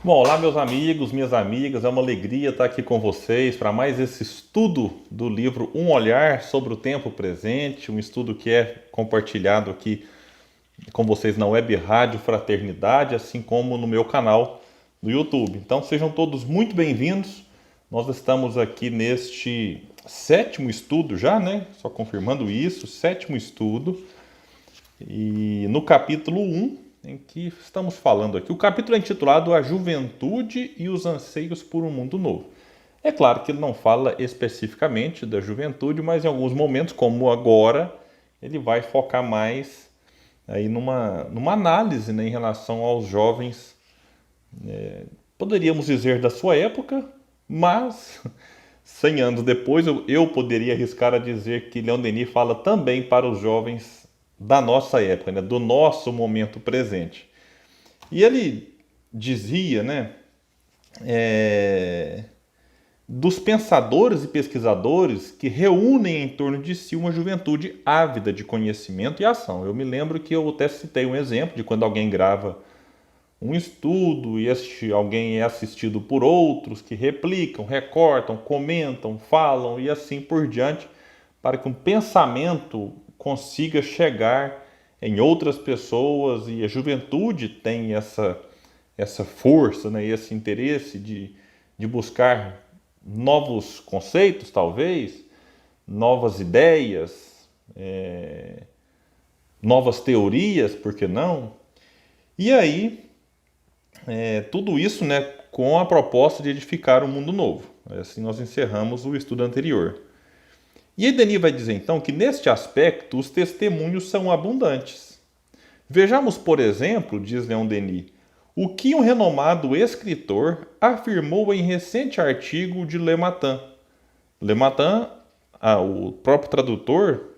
Bom, olá meus amigos, minhas amigas, é uma alegria estar aqui com vocês para mais esse estudo do livro Um Olhar sobre o Tempo Presente, um estudo que é compartilhado aqui com vocês na Web Rádio Fraternidade, assim como no meu canal do YouTube. Então sejam todos muito bem-vindos. Nós estamos aqui neste sétimo estudo já, né? Só confirmando isso, sétimo estudo. E no capítulo 1, em que estamos falando aqui, o capítulo é intitulado A Juventude e os Anseios por um Mundo Novo. É claro que ele não fala especificamente da juventude, mas em alguns momentos, como agora, ele vai focar mais aí numa análise, né, em relação aos jovens, poderíamos dizer da sua época, mas 100 anos depois eu poderia arriscar a dizer que Leon Denis fala também para os jovens da nossa época, né, do nosso momento presente. E ele dizia, né, dos pensadores e pesquisadores que reúnem em torno de si uma juventude ávida de conhecimento e ação. Eu me lembro que eu até citei um exemplo de quando alguém grava um estudo e este alguém é assistido por outros que replicam, recortam, comentam, falam e assim por diante, para que um pensamento consiga chegar em outras pessoas, e a juventude tem essa força, né, esse interesse de buscar novos conceitos, talvez, novas ideias, novas teorias, por que não? E aí, tudo isso, né, com a proposta de edificar um mundo novo. Assim nós encerramos o estudo anterior. E aí Denis vai dizer então que neste aspecto os testemunhos são abundantes. Vejamos, por exemplo, diz Leon Denis, o que um renomado escritor afirmou em recente artigo de Le Matin. Le Matin, o próprio tradutor,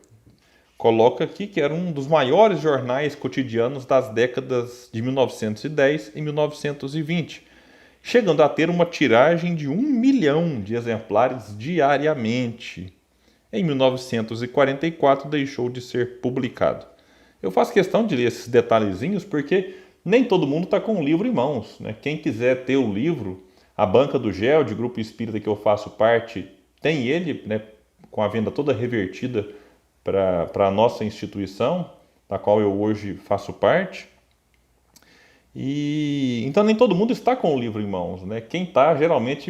coloca aqui que era um dos maiores jornais cotidianos das décadas de 1910 e 1920, chegando a ter uma tiragem de 1 milhão de exemplares diariamente. Em 1944 deixou de ser publicado. Eu faço questão de ler esses detalhezinhos porque nem todo mundo está com o livro em mãos, né? Quem quiser ter o livro, a Banca do Gel, de grupo espírita que eu faço parte, tem ele, né, com a venda toda revertida para a nossa instituição, da qual eu hoje faço parte. E então nem todo mundo está com o livro em mãos, né? Quem está, geralmente,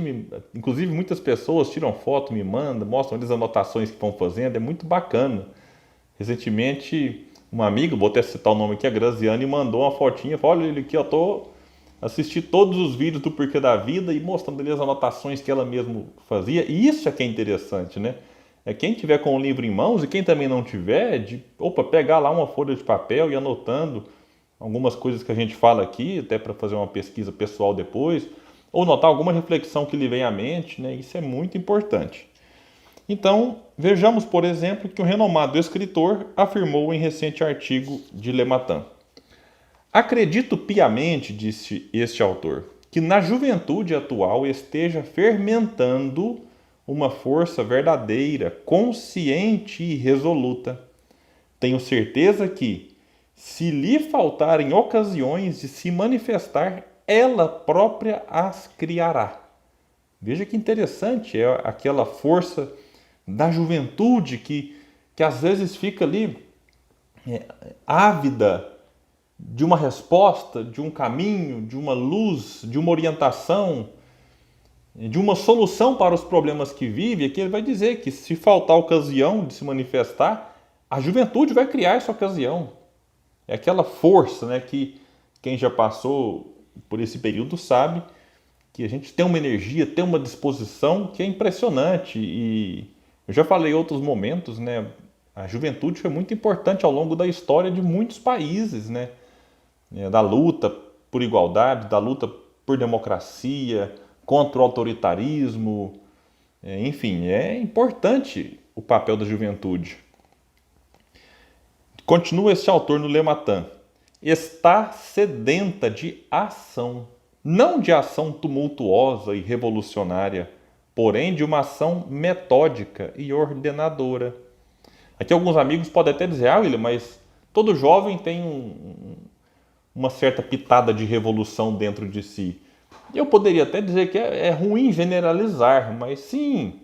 inclusive muitas pessoas tiram foto, me mandam, mostram as anotações que vão fazendo, é muito bacana. Recentemente, uma amiga, vou até citar o nome aqui, a Graziane, mandou uma fotinha, falou, olha ele aqui, eu tô assisti todos os vídeos do Porquê da Vida e mostrando ali as anotações que ela mesma fazia. E isso é que é interessante, né? É quem tiver com o livro em mãos e quem também não tiver, pegar lá uma folha de papel e anotando algumas coisas que a gente fala aqui, até para fazer uma pesquisa pessoal depois, ou notar alguma reflexão que lhe vem à mente, né? Isso é muito importante. Então, vejamos, por exemplo, que um renomado escritor afirmou em recente artigo de Le Matin. Acredito piamente, disse este autor, que na juventude atual esteja fermentando uma força verdadeira, consciente e resoluta. Tenho certeza que, se lhe faltarem ocasiões de se manifestar, ela própria as criará. Veja que interessante, é aquela força da juventude que às vezes fica ali ávida de uma resposta, de um caminho, de uma luz, de uma orientação, de uma solução para os problemas que vive. Aqui ele vai dizer que se faltar ocasião de se manifestar, a juventude vai criar essa ocasião. É aquela força, né, que quem já passou por esse período sabe que a gente tem uma energia, tem uma disposição que é impressionante. E eu já falei em outros momentos, né, a juventude foi muito importante ao longo da história de muitos países, né, da luta por igualdade, da luta por democracia, contra o autoritarismo, enfim, é importante o papel da juventude. Continua este autor no Le Matin. Está sedenta de ação, não de ação tumultuosa e revolucionária, porém de uma ação metódica e ordenadora. Aqui alguns amigos podem até dizer, William, mas todo jovem tem uma certa pitada de revolução dentro de si. Eu poderia até dizer que é ruim generalizar, mas sim,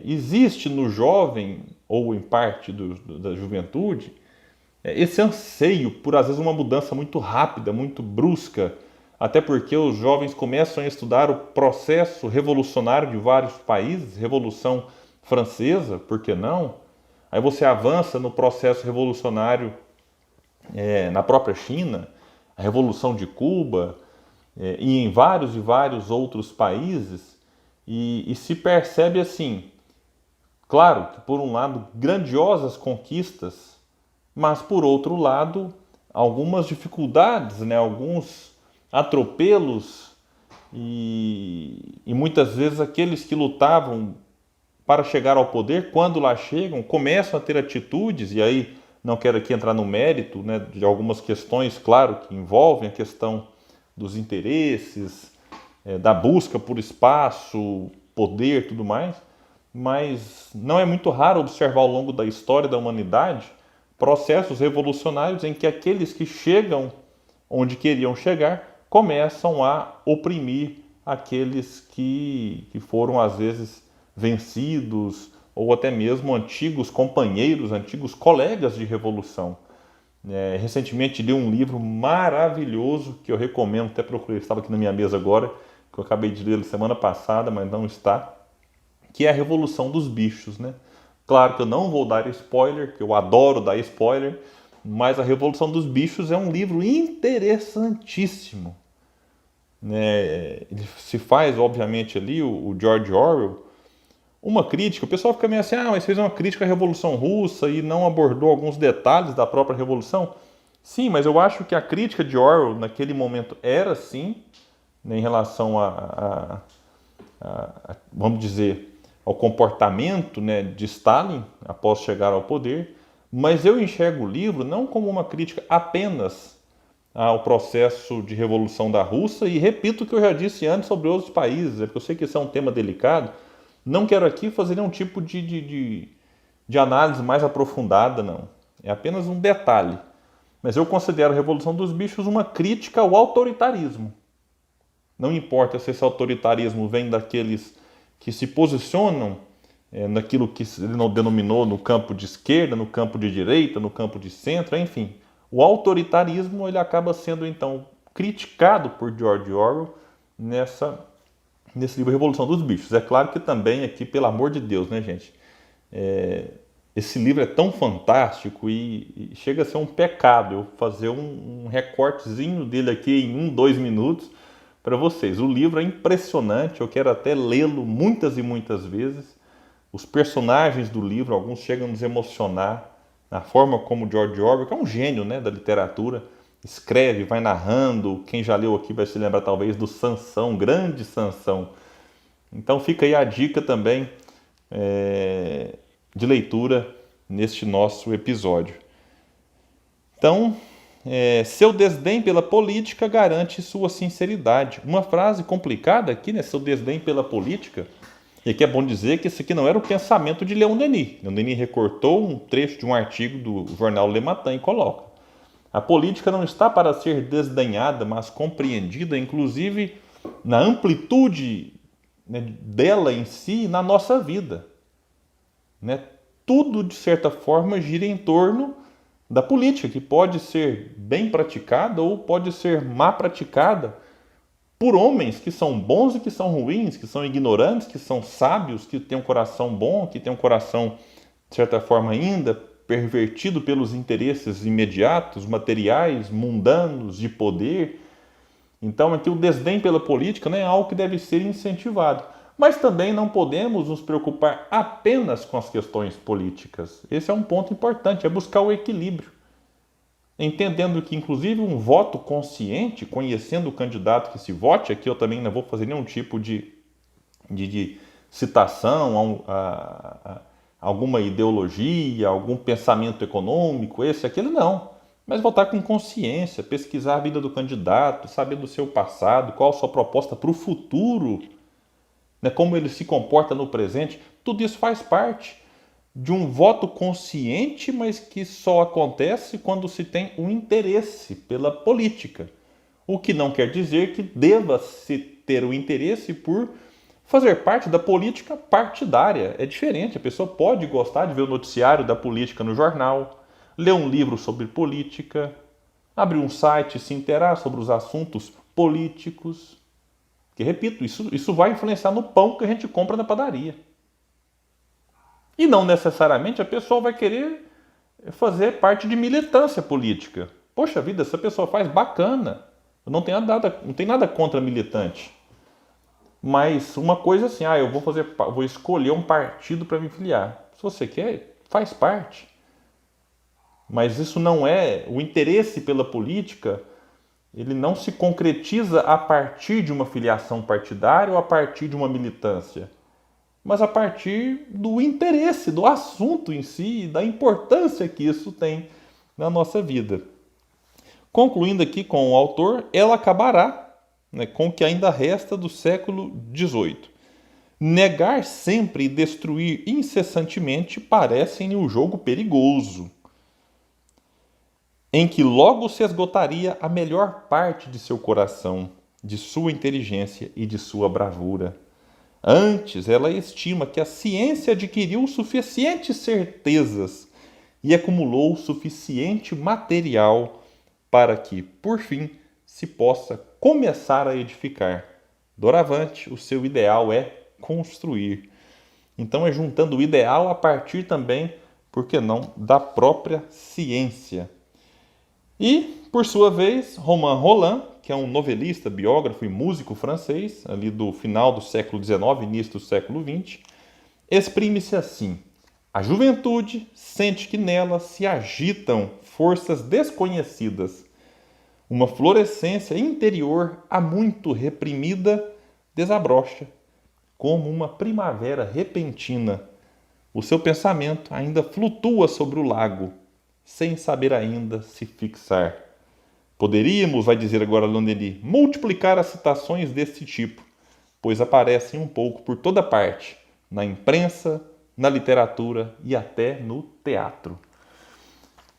existe no jovem, ou em parte da juventude, esse anseio por, às vezes, uma mudança muito rápida, muito brusca, até porque os jovens começam a estudar o processo revolucionário de vários países, Revolução Francesa, por que não? Aí você avança no processo revolucionário na própria China, a Revolução de Cuba, e em vários e vários outros países, e se percebe assim, claro que por um lado grandiosas conquistas, mas por outro lado algumas dificuldades, né, alguns atropelos e muitas vezes aqueles que lutavam para chegar ao poder, quando lá chegam, começam a ter atitudes, e aí não quero aqui entrar no mérito, né, de algumas questões, claro, que envolvem a questão dos interesses, da busca por espaço, poder, tudo mais, mas não é muito raro observar ao longo da história da humanidade processos revolucionários em que aqueles que chegam onde queriam chegar começam a oprimir aqueles que foram às vezes vencidos ou até mesmo antigos companheiros, antigos colegas de revolução. Recentemente li um livro maravilhoso que eu recomendo, até procurei, estava aqui na minha mesa agora, que eu acabei de ler semana passada, mas não está, que é a Revolução dos Bichos, né? Claro que eu não vou dar spoiler, que eu adoro dar spoiler, mas a Revolução dos Bichos é um livro interessantíssimo, né? Ele se faz, obviamente, ali, o George Orwell, uma crítica. O pessoal fica meio assim, mas fez uma crítica à Revolução Russa e não abordou alguns detalhes da própria Revolução. Sim, mas eu acho que a crítica de Orwell naquele momento era sim, né, em relação vamos dizer, ao comportamento, né, de Stalin após chegar ao poder, mas eu enxergo o livro não como uma crítica apenas ao processo de revolução da Rússia, e repito o que eu já disse antes sobre outros países, porque eu sei que isso é um tema delicado, não quero aqui fazer nenhum tipo de análise mais aprofundada, não. É apenas um detalhe. Mas eu considero a Revolução dos Bichos uma crítica ao autoritarismo. Não importa se esse autoritarismo vem daqueles que se posicionam naquilo que ele não denominou no campo de esquerda, no campo de direita, no campo de centro, enfim. O autoritarismo ele acaba sendo, então, criticado por George Orwell nesse livro Revolução dos Bichos. É claro que também aqui, pelo amor de Deus, né, gente? Esse livro é tão fantástico e chega a ser um pecado eu fazer um recortezinho dele aqui em 2 minutos para vocês. O livro é impressionante, eu quero até lê-lo muitas e muitas vezes. Os personagens do livro, alguns chegam a nos emocionar, na forma como George Orwell, que é um gênio, né, da literatura, escreve, vai narrando. Quem já leu aqui vai se lembrar talvez do Sansão, grande Sansão. Então fica aí a dica também de leitura neste nosso episódio. Então, seu desdém pela política garante sua sinceridade. Uma frase complicada aqui, né? Seu desdém pela política. E aqui é bom dizer que isso aqui não era o pensamento de Leon Denis. Leon Denis recortou um trecho de um artigo do jornal Le Matin e coloca: a política não está para ser desdenhada, mas compreendida, inclusive na amplitude, né, dela em si, na nossa vida. Né? Tudo, de certa forma, gira em torno da política, que pode ser bem praticada ou pode ser má praticada por homens que são bons e que são ruins, que são ignorantes, que são sábios, que têm um coração bom, que têm um coração, de certa forma, ainda pervertido pelos interesses imediatos, materiais, mundanos, de poder. Então, aqui o desdém pela política, né, é algo que deve ser incentivado. Mas também não podemos nos preocupar apenas com as questões políticas. Esse é um ponto importante, é buscar o equilíbrio. Entendendo que, inclusive, um voto consciente, conhecendo o candidato que se vote, aqui eu também não vou fazer nenhum tipo de citação a alguma ideologia, algum pensamento econômico, esse, aquele, não. Mas votar com consciência, pesquisar a vida do candidato, saber do seu passado, qual a sua proposta para o futuro, né, como ele se comporta no presente, tudo isso faz parte de um voto consciente, mas que só acontece quando se tem um interesse pela política. O que não quer dizer que deva-se ter o interesse por fazer parte da política partidária. É diferente, a pessoa pode gostar de ver o noticiário da política no jornal, ler um livro sobre política, abrir um site e se inteirar sobre os assuntos políticos. Que, repito, isso vai influenciar no pão que a gente compra na padaria. E não necessariamente a pessoa vai querer fazer parte de militância política. Poxa vida, essa pessoa faz bacana. Eu não tenho nada contra militante. Mas uma coisa assim, eu vou escolher um partido para me filiar. Se você quer, faz parte. Mas isso não é o interesse pela política, ele não se concretiza a partir de uma filiação partidária ou a partir de uma militância, mas a partir do interesse, do assunto em si, da importância que isso tem na nossa vida. Concluindo aqui com o autor, ela acabará, com o que ainda resta do século XVIII. Negar sempre e destruir incessantemente parece-lhe um jogo perigoso, em que logo se esgotaria a melhor parte de seu coração, de sua inteligência e de sua bravura. Antes, ela estima que a ciência adquiriu suficientes certezas e acumulou suficiente material para que, por fim, se possa começar a edificar. Doravante, o seu ideal é construir. Então, é juntando o ideal a partir também, por que não, da própria ciência. E, por sua vez, Romain Rolland, que é um novelista, biógrafo e músico francês, ali do final do século XIX, início do século XX, exprime-se assim: a juventude sente que nela se agitam forças desconhecidas. Uma florescência interior há muito reprimida desabrocha, como uma primavera repentina. O seu pensamento ainda flutua sobre o lago, sem saber ainda se fixar. Poderíamos, vai dizer agora Leon Denis, multiplicar as citações deste tipo, pois aparecem um pouco por toda parte, na imprensa, na literatura e até no teatro.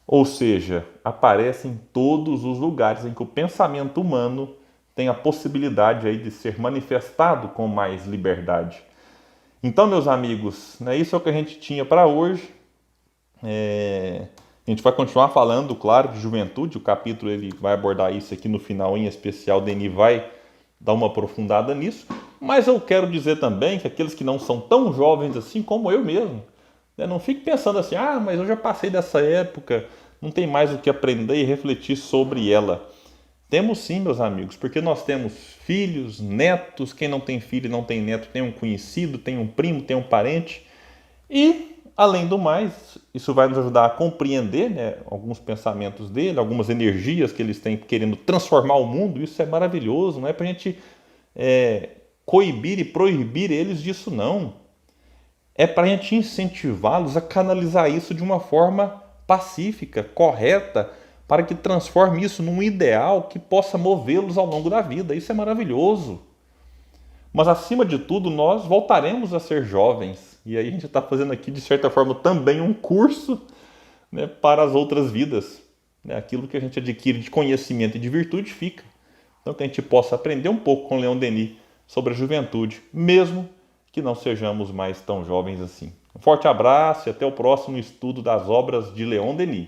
Ou seja, aparecem em todos os lugares em que o pensamento humano tem a possibilidade aí de ser manifestado com mais liberdade. Então, meus amigos, isso é o que a gente tinha para hoje. A gente vai continuar falando, claro, de juventude. O capítulo ele vai abordar isso aqui no final, em especial. Denis vai dar uma aprofundada nisso. Mas eu quero dizer também que aqueles que não são tão jovens assim como eu mesmo, não fique pensando assim, mas eu já passei dessa época, não tem mais o que aprender e refletir sobre ela. Temos sim, meus amigos, porque nós temos filhos, netos. Quem não tem filho e não tem neto tem um conhecido, tem um primo, tem um parente. E, além do mais, isso vai nos ajudar a compreender alguns pensamentos dele, algumas energias que eles têm querendo transformar o mundo. Isso é maravilhoso, não é para a gente coibir e proibir eles disso, não. É para a gente incentivá-los a canalizar isso de uma forma pacífica, correta, para que transforme isso num ideal que possa movê-los ao longo da vida. Isso é maravilhoso. Mas, acima de tudo, nós voltaremos a ser jovens. E aí a gente está fazendo aqui, de certa forma, também um curso para as outras vidas. Aquilo que a gente adquire de conhecimento e de virtude fica. Então, que a gente possa aprender um pouco com Leon Denis sobre a juventude, mesmo que não sejamos mais tão jovens assim. Um forte abraço e até o próximo estudo das obras de Leon Denis.